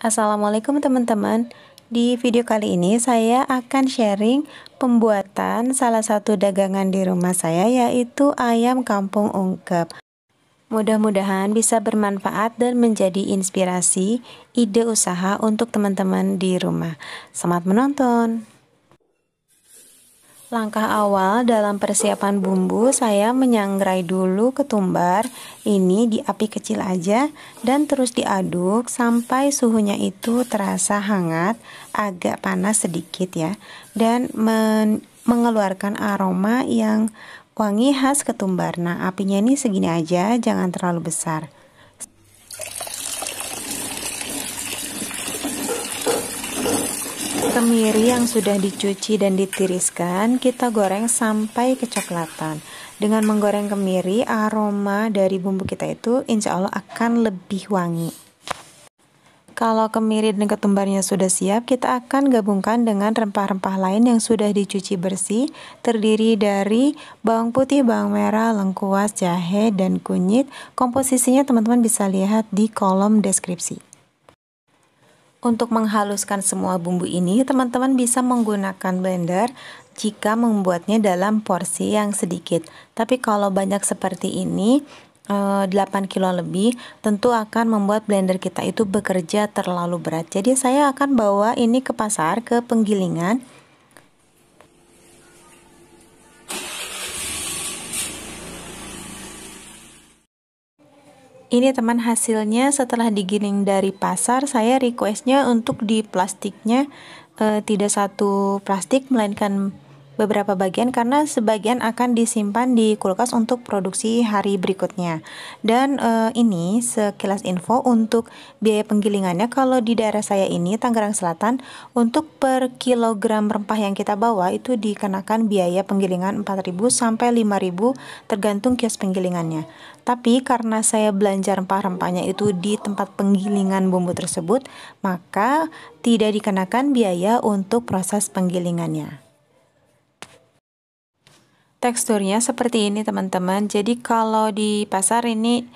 Assalamualaikum teman-teman. Di video kali ini saya akan sharing pembuatan salah satu dagangan di rumah saya, yaitu ayam kampung ungkep. Mudah-mudahan bisa bermanfaat dan menjadi inspirasi ide usaha untuk teman-teman di rumah. Selamat menonton. Langkah awal dalam persiapan bumbu, saya menyangrai dulu ketumbar ini di api kecil aja dan terus diaduk sampai suhunya itu terasa hangat, agak panas sedikit ya, dan mengeluarkan aroma yang wangi khas ketumbar. Nah, apinya ini segini aja, jangan terlalu besar. Kemiri yang sudah dicuci dan ditiriskan kita goreng sampai kecoklatan. Dengan menggoreng kemiri, aroma dari bumbu kita itu insya Allah akan lebih wangi. Kalau kemiri dan ketumbarnya sudah siap, kita akan gabungkan dengan rempah-rempah lain yang sudah dicuci bersih, terdiri dari bawang putih, bawang merah, lengkuas, jahe, dan kunyit. Komposisinya teman-teman bisa lihat di kolom deskripsi. Untuk menghaluskan semua bumbu ini, teman-teman bisa menggunakan blender jika membuatnya dalam porsi yang sedikit. Tapi kalau banyak seperti ini, 8 kilo lebih, tentu akan membuat blender kita itu bekerja terlalu berat. Jadi saya akan bawa ini ke pasar, ke penggilingan. Ini teman, hasilnya setelah digiling dari pasar. Saya requestnya untuk di plastiknya tidak satu plastik, melainkan beberapa bagian, karena sebagian akan disimpan di kulkas untuk produksi hari berikutnya. Dan ini sekilas info untuk biaya penggilingannya. Kalau di daerah saya ini, Tangerang Selatan, untuk per kilogram rempah yang kita bawa itu dikenakan biaya penggilingan 4.000 sampai 5.000 tergantung kios penggilingannya. Tapi karena saya belanja rempah-rempahnya itu di tempat penggilingan bumbu tersebut, maka tidak dikenakan biaya untuk proses penggilingannya. Teksturnya seperti ini teman-teman. Jadi kalau di pasar ini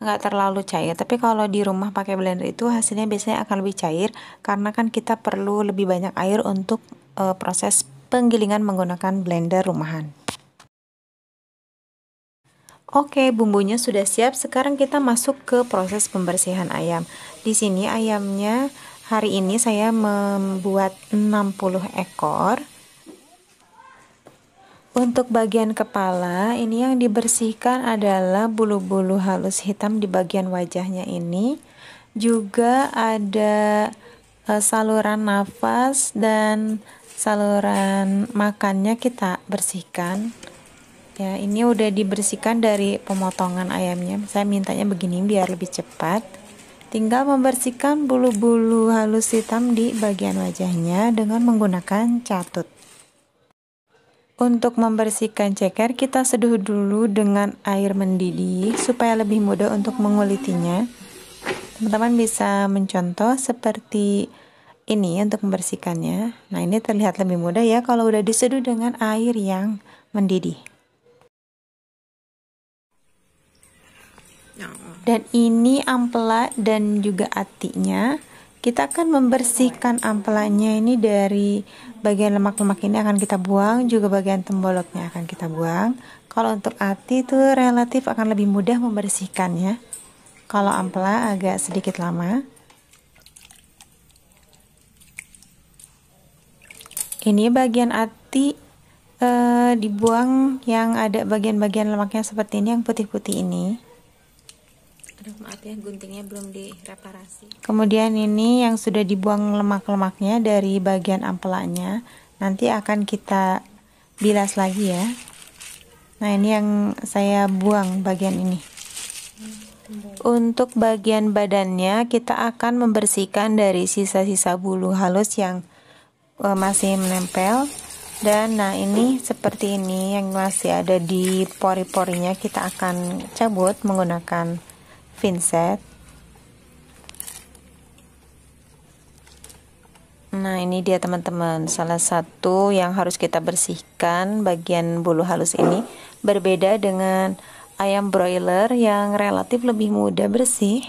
nggak terlalu cair, tapi kalau di rumah pakai blender itu hasilnya biasanya akan lebih cair, karena kan kita perlu lebih banyak air untuk proses penggilingan menggunakan blender rumahan. Oke, bumbunya sudah siap. Sekarang kita masuk ke proses pembersihan ayam. Di sini ayamnya hari ini saya membuat 60 ekor. Untuk bagian kepala, ini yang dibersihkan adalah bulu-bulu halus hitam di bagian wajahnya ini. Juga ada saluran nafas dan saluran makannya kita bersihkan. Ya, ini udah dibersihkan dari pemotongan ayamnya. Saya mintanya begini biar lebih cepat. Tinggal membersihkan bulu-bulu halus hitam di bagian wajahnya dengan menggunakan catut. Untuk membersihkan ceker, kita seduh dulu dengan air mendidih supaya lebih mudah untuk mengulitinya. Teman-teman bisa mencontoh seperti ini untuk membersihkannya. Nah, ini terlihat lebih mudah ya kalau udah diseduh dengan air yang mendidih. Dan ini ampela dan juga atinya. Kita akan membersihkan ampelanya ini dari bagian lemak-lemak ini akan kita buang, juga bagian temboloknya akan kita buang. Kalau untuk ati itu relatif akan lebih mudah membersihkannya. Kalau ampela agak sedikit lama. Ini bagian ati dibuang yang ada bagian-bagian lemaknya seperti ini, yang putih-putih ini. Aduh, maaf ya, guntingnya belum direparasi. Kemudian ini yang sudah dibuang lemak-lemaknya dari bagian ampelanya, nanti akan kita bilas lagi ya. Nah, ini yang saya buang bagian ini. Untuk bagian badannya, kita akan membersihkan dari sisa-sisa bulu halus yang masih menempel. Dan nah, ini seperti ini yang masih ada di pori-porinya, kita akan cabut menggunakan pinset. Nah, ini dia teman-teman, salah satu yang harus kita bersihkan bagian bulu halus ini. Berbeda dengan ayam broiler yang relatif lebih mudah bersih.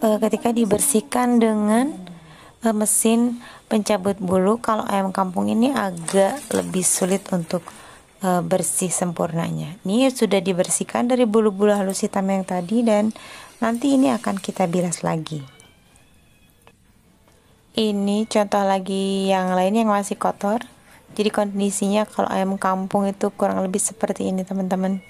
ketika dibersihkan dengan mesin pencabut bulu. Kalau ayam kampung ini agak lebih sulit untuk bersih sempurnanya. Ini sudah dibersihkan dari bulu-bulu halus hitam yang tadi, dan nanti ini akan kita bilas lagi. Ini contoh lagi yang lain yang masih kotor. Jadi kondisinya kalau ayam kampung itu kurang lebih seperti ini, teman-teman.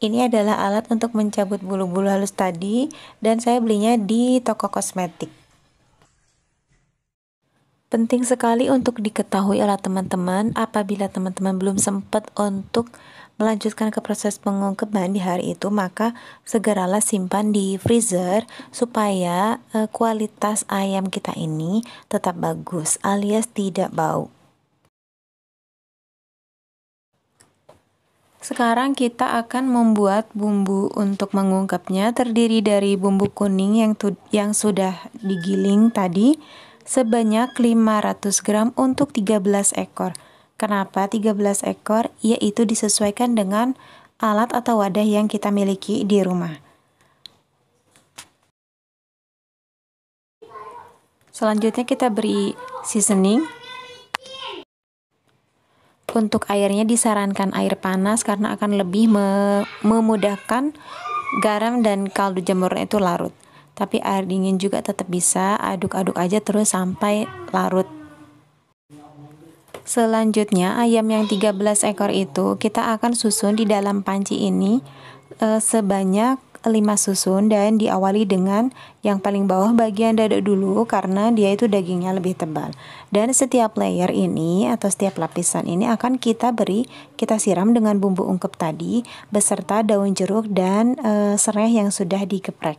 Ini adalah alat untuk mencabut bulu-bulu halus tadi, dan saya belinya di toko kosmetik. Penting sekali untuk diketahui oleh teman-teman, apabila teman-teman belum sempat untuk melanjutkan ke proses pengungkepan di hari itu, maka segeralah simpan di freezer supaya kualitas ayam kita ini tetap bagus alias tidak bau. Sekarang kita akan membuat bumbu untuk mengungkepnya, terdiri dari bumbu kuning yang sudah digiling tadi sebanyak 500 gram untuk 13 ekor. Kenapa 13 ekor? Yaitu disesuaikan dengan alat atau wadah yang kita miliki di rumah. Selanjutnya kita beri seasoning. Untuk airnya disarankan air panas karena akan lebih memudahkan garam dan kaldu jamurnya itu larut. Tapi air dingin juga tetap bisa, aduk-aduk aja terus sampai larut. Selanjutnya ayam yang 13 ekor itu kita akan susun di dalam panci ini sebanyak 5 susun, dan diawali dengan yang paling bawah bagian dada dulu karena dia itu dagingnya lebih tebal. Dan setiap layer ini atau setiap lapisan ini akan kita siram dengan bumbu ungkep tadi beserta daun jeruk dan serai yang sudah digeprek.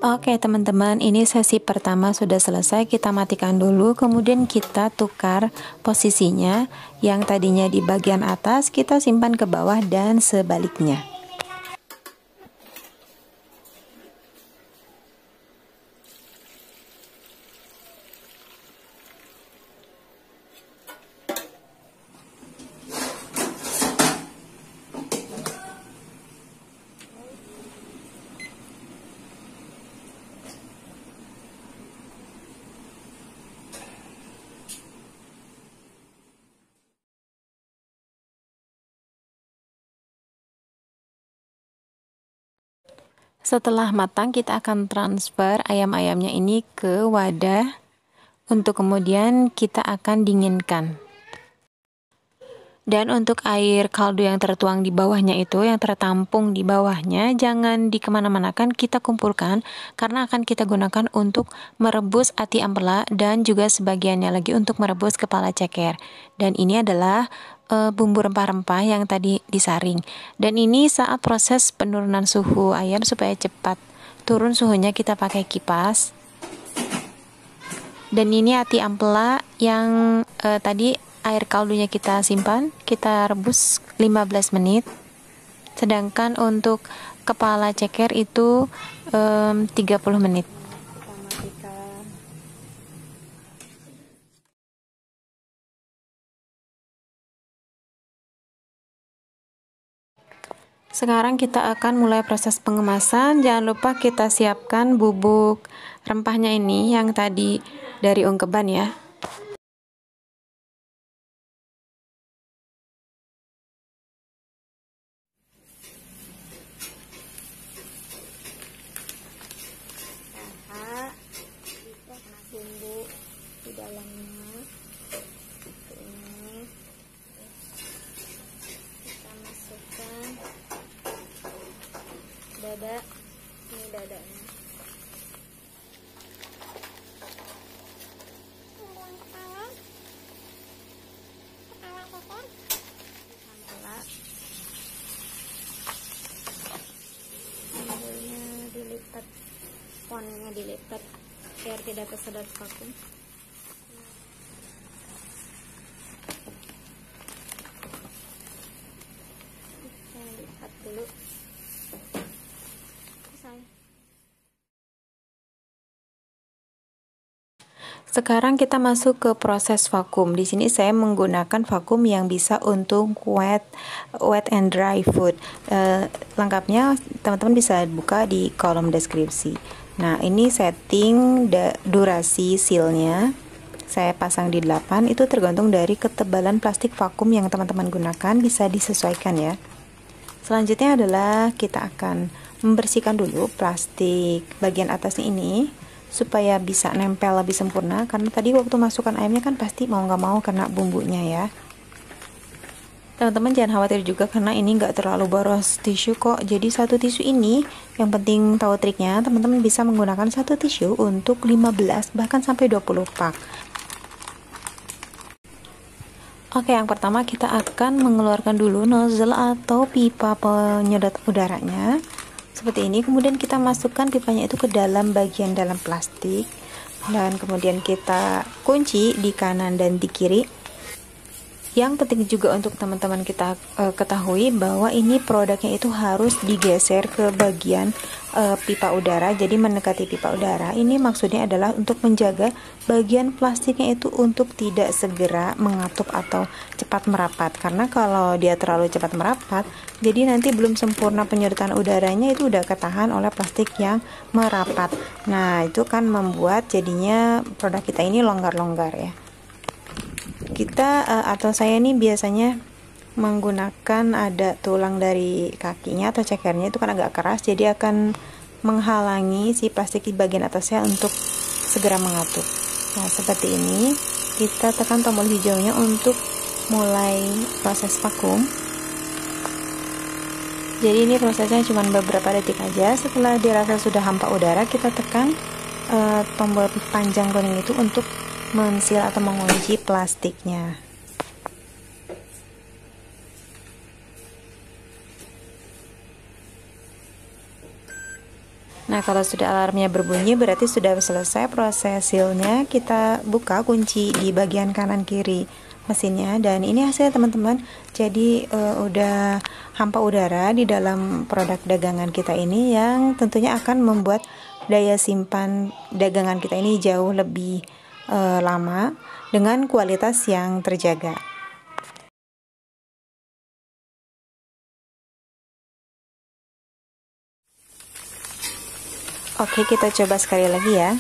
Oke teman-teman, ini sesi pertama sudah selesai. Kita matikan dulu, kemudian kita tukar posisinya. Yang tadinya di bagian atas kita simpan ke bawah dan sebaliknya. Setelah matang, kita akan transfer ayam-ayamnya ini ke wadah untuk kemudian kita akan dinginkan. Dan untuk air kaldu yang tertuang di bawahnya itu, yang tertampung di bawahnya, jangan dikemana-manakan, kita kumpulkan karena akan kita gunakan untuk merebus ati ampela dan juga sebagiannya lagi untuk merebus kepala ceker. Dan ini adalah bumbu rempah-rempah yang tadi disaring. Dan ini saat proses penurunan suhu ayam supaya cepat turun suhunya, kita pakai kipas. Dan ini ati ampela yang tadi air kaldunya kita simpan, kita rebus 15 menit. Sedangkan untuk kepala ceker itu 30 menit. Sekarang kita akan mulai proses pengemasan. Jangan lupa kita siapkan bubuk rempahnya ini yang tadi dari ungkeban ya. Bumbu di dalamnya ini kita masukkan dada, ini dadanya, bumbunya dilipat, ponnya dilipat biar tidak tersedot vakum. Saya lipat dulu. Sekarang kita masuk ke proses vakum. Di sini saya menggunakan vakum yang bisa untuk wet and dry food. Lengkapnya teman-teman bisa buka di kolom deskripsi. Nah, ini setting durasi sealnya. Saya pasang di 8, itu tergantung dari ketebalan plastik vakum yang teman-teman gunakan, bisa disesuaikan ya. Selanjutnya adalah kita akan membersihkan dulu plastik bagian atasnya ini supaya bisa nempel lebih sempurna, karena tadi waktu masukkan ayamnya kan pasti mau nggak mau kena bumbunya ya. Teman-teman jangan khawatir juga karena ini nggak terlalu boros tisu kok. Jadi satu tisu ini, yang penting tahu triknya, teman-teman bisa menggunakan satu tisu untuk 15 bahkan sampai 20 pak. Oke, yang pertama kita akan mengeluarkan dulu nozzle atau pipa penyedot udaranya seperti ini. Kemudian kita masukkan pipanya itu ke dalam bagian dalam plastik, dan kemudian kita kunci di kanan dan di kiri. Yang penting juga untuk teman-teman kita ketahui bahwa ini produknya itu harus digeser ke bagian pipa udara, jadi mendekati pipa udara. Ini maksudnya adalah untuk menjaga bagian plastiknya itu untuk tidak segera mengatup atau cepat merapat, karena kalau dia terlalu cepat merapat, jadi nanti belum sempurna penyedotan udaranya, itu udah ketahan oleh plastik yang merapat. Nah, itu kan membuat jadinya produk kita ini longgar-longgar ya. Kita atau saya ini biasanya menggunakan ada tulang dari kakinya atau cekernya, itu kan agak keras, jadi akan menghalangi si plastik di bagian atasnya untuk segera mengatup. Nah, seperti ini kita tekan tombol hijaunya untuk mulai proses vakum. Jadi ini prosesnya cuma beberapa detik aja. Setelah dirasa sudah hampa udara, kita tekan tombol panjang kuning itu untuk mensil atau mengunci plastiknya. Nah, kalau sudah alarmnya berbunyi berarti sudah selesai proses sealnya. Kita buka kunci di bagian kanan kiri mesinnya, dan ini hasilnya teman-teman. Jadi udah hampa udara di dalam produk dagangan kita ini, yang tentunya akan membuat daya simpan dagangan kita ini jauh lebih lama dengan kualitas yang terjaga. Oke, kita coba sekali lagi ya.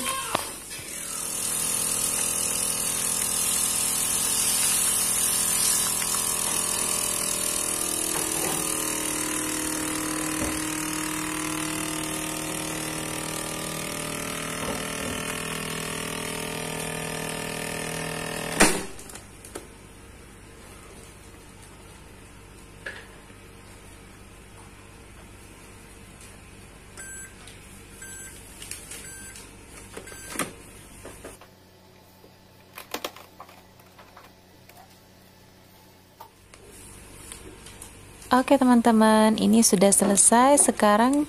Oke teman-teman, ini sudah selesai. Sekarang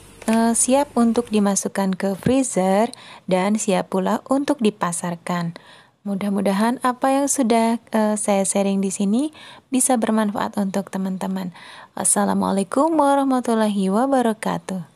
siap untuk dimasukkan ke freezer dan siap pula untuk dipasarkan. Mudah-mudahan apa yang sudah saya sharing di sini bisa bermanfaat untuk teman-teman. Wassalamualaikum warahmatullahi wabarakatuh.